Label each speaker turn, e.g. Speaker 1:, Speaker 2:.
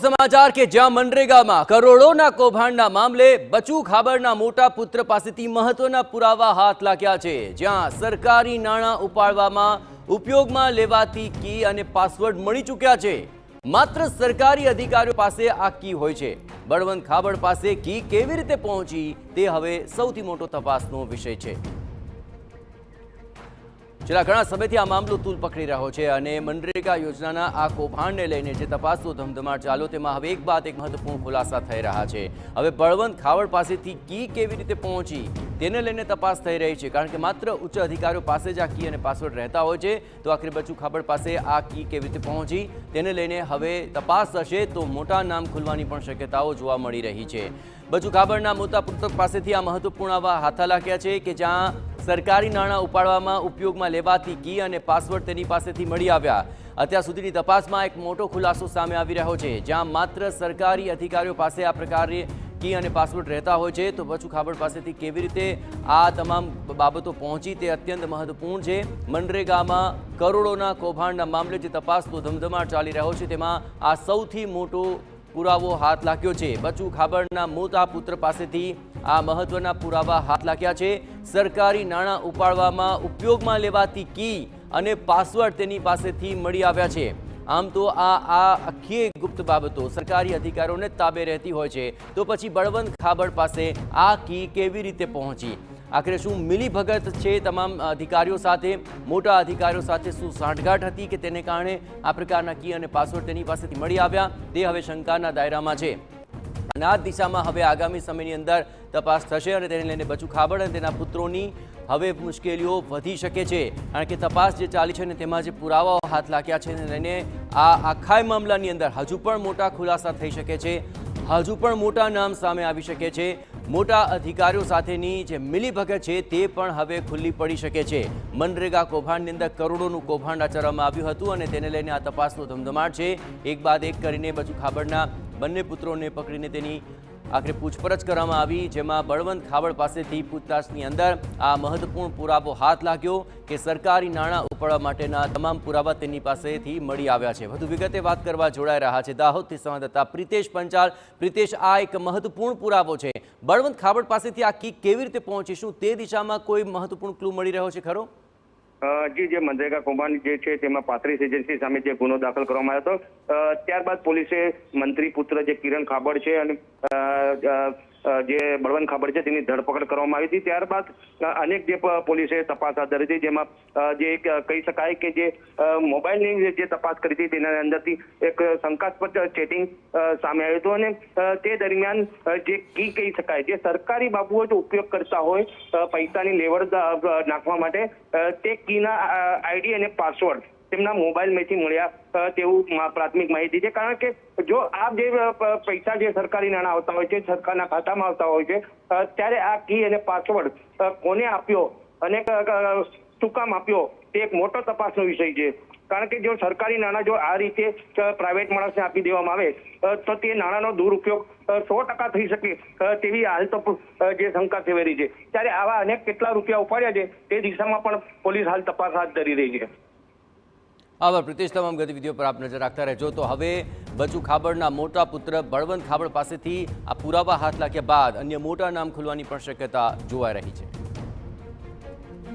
Speaker 1: समाचार के ज्यां मनरेगाમાં કરોડોના કૌભાંડના મામલે બચુ ખાબડના મોટા પુત્ર પાસેથી મહત્વના પુરાવા હાથ લાગ્યા છે, જ્યાં સરકારી નાણાં ઉપાડવામાં ઉપયોગમાં લેવાતી કી અને પાસવર્ડ મળી ચૂક્યા છે। માત્ર સરકારી અધિકારીઓ પાસે આ કી હોય છે। બળવંત ખાબડ પાસે કી કેવી રીતે પહોંચી તે હવે સૌથી મોટો તપાસનો વિષય છે। છેલ્લા ઘણા સમયથી આ મામલો તૂલ પકડી રહ્યો છે અને મનરેગા યોજનાના આ કૌભાંડને લઈને જે તપાસનો ધમધમાટ ચાલ્યો તેમાં હવે એક બાદ એક મહત્વપૂર્ણ ખુલાસા થઈ રહ્યા છે। હવે બળવંત ખાબડ પાસેથી કી કેવી રીતે પહોંચી તેને લઈને તપાસ થઈ રહી છે, કારણ કે માત્ર ઉચ્ચ અધિકારીઓ પાસે જ આ કી અને પાસવર્ડ રહેતા હોય છે, તો આખરે બચુ ખાબડ પાસે આ કી કેવી રીતે પહોંચી તેને લઈને હવે તપાસ થશે તો મોટા નામ ખુલવાની પણ શક્યતાઓ જોવા મળી રહી છે। બચુ ખાબડના મોટા પુત્ર પાસેથી આ મહત્વપૂર્ણ આવા હાથા લાગ્યા છે કે જ્યાં સરકારી નાણાં ઉપાડવામાં ઉપયોગમાં લેવાતી કી અને પાસવર્ડ તેની પાસેથી મળી આવ્યા। અત્યાર સુધીની તપાસમાં એક મોટો ખુલાસો સામે આવી રહ્યો છે, જ્યાં માત્ર સરકારી અધિકારીઓ પાસે આ પ્રકારની કી અને પાસવર્ડ રહેતા હોય છે, તો બચુ ખાબડ પાસેથી કેવી રીતે આ તમામ બાબતો પહોંચી તે અત્યંત મહત્વપૂર્ણ છે। મનરેગામાં કરોડોના કૌભાંડના મામલે જે તપાસનો ધમધમાટ ચાલી રહ્યો છે તેમાં આ સૌથી મોટો પુરાવો હાથ લાગ્યો છે। બચુ ખાબડના મોટા પુત્ર પાસેથી આ મહત્વના પુરાવા હાથ લાગ્યા છે। સરકારી નાણાં ઉપાડવામાં ઉપયોગમાં લેવાતી કી અને પાસવર્ડ તેની પાસેથી મળી આવ્યા છે। આમ તો આ આખી ગુપ્ત બાબતો સરકારી અધિકારીઓને તાબે રહેતી હોય છે, તો પછી બળવંત ખાબડ પાસે આ કી કેવી રીતે પહોંચી? આખરે શું મિલીભગત છે તમામ અધિકારીઓ સાથે, મોટા અધિકારીઓ સાથે શું સાંઠગાંઠ હતી કે તેને કારણે આ પ્રકારના કી અને પાસવર્ડ તેની પાસેથી મળી આવ્યા? તે હવે શંકાના દાયરામાં છે અને આ દિશામાં હવે આગામી સમયની અંદર તપાસ થશે અને તેને લઈને બચુ ખાબડ અને તેના પુત્રોની હવે મુશ્કેલીઓ વધી શકે છે, કારણ કે તપાસ જે ચાલી છે ને તેમાં જે પુરાવાઓ હાથ લાગ્યા છે તેને લઈને આ આખા મામલાની અંદર હજુ પણ મોટા ખુલાસા થઈ શકે છે, હજુ પણ મોટા નામ સામે આવી શકે છે। મોટા અધિકારીઓ સાથેની જે મિલીભગત છે તે પણ હવે ખુલ્લી પડી શકે છે। મનરેગા કૌભાંડની અંદર કરોડોનું કૌભાંડ આચરવામાં આવ્યું હતું અને તેને લઈને આ તપાસનો ધમધમાટ છે। એક બાદ એક કરીને બચુ ખાબડના બંને પુત્રોને પકડીને તેની આખરે પૂછપરછ કરવામાં આવી, જેમાં બળવંત ખાબડ પાસેથી પૂછતાછની અંદર આ મહત્વપૂર્ણ પુરાવો હાથ લાગ્યો કે સરકારી નાણાં ઉપાડવા માટેના તમામ પુરાવા તેની પાસેથી મળી આવ્યા છે। વધુ વિગતે વાત કરવા જોડાઈ રહ્યા છે દાહોદથી સંવાદદાતા પ્રિતેશ પંચાલ। પ્રિતેશ, આ એક મહત્વપૂર્ણ પુરાવો છે, બળવંત ખાબડ પાસેથી આ કી કેવી રીતે પહોંચી? શું તે દિશામાં કોઈ મહત્વપૂર્ણ ક્લુ મળી રહ્યો છે ખરો?
Speaker 2: જી, જે મનરેગા કૌભાંડ જે છે તેમાં 35 એજન્સી સામે જે ગુનો દાખલ કરવામાં આવ્યો હતો, ત્યારબાદ પોલીસે મંત્રી પુત્ર જે કિરણ ખાબડ છે અને જે બળવંત ખાબડ છે તેની ધરપકડ કરવામાં આવી હતી। ત્યારબાદ અનેક જે પોલીસે તપાસ હાથ ધરી હતી, જેમાં જે કહી શકાય કે જે મોબાઈલની જે તપાસ કરી હતી તેના અંદરથી એક શંકાસ્પદ ચેટિંગ સામે આવ્યું હતું અને તે દરમિયાન જે કી કહી શકાય જે સરકારી બાબુઓ જો ઉપયોગ કરતા હોય પૈસાની લેવડ નાખવા માટે, તે કીના આઈડી અને પાસવર્ડ તેમના મોબાઈલમાંથી મળ્યા તેવું પ્રાથમિક માહિતી છે। કારણ કે જો આ જે પૈસા જે સરકારી નાણાં આવતા હોય છે, સરકારના ખાતામાં આવતા હોય છે, ત્યારે આ કી અને પાસવર્ડ કોને આપ્યો અને શું કામ આપ્યો તે એક મોટો તપાસનો વિષય છે। કારણ કે જો સરકારી નાણાં જો આ રીતે પ્રાઇવેટ માણસને આપી દેવામાં આવે તો તે નાણાંનો દુરુપયોગ 100% થઈ શકે તેવી હાલ તો જે શંકા સેવાઈ છે। ત્યારે આવા અનેક કેટલા રૂપિયા ઉપાડ્યા છે તે દિશામાં પણ પોલીસ હાલ તપાસ હાથ ધરી રહી છે।
Speaker 1: આભાર પ્રિતેશ, તમામ ગતિવિધિઓ પર આપ નજર રાખતા રહેજો। તો હવે બચુ ખાબડના મોટા પુત્ર બળવંત ખાબડ પાસેથી આ પુરાવા હાથ લાગ્યા બાદ અન્ય મોટા નામ ખુલવાની પણ શક્યતા જોવાઈ રહી છે।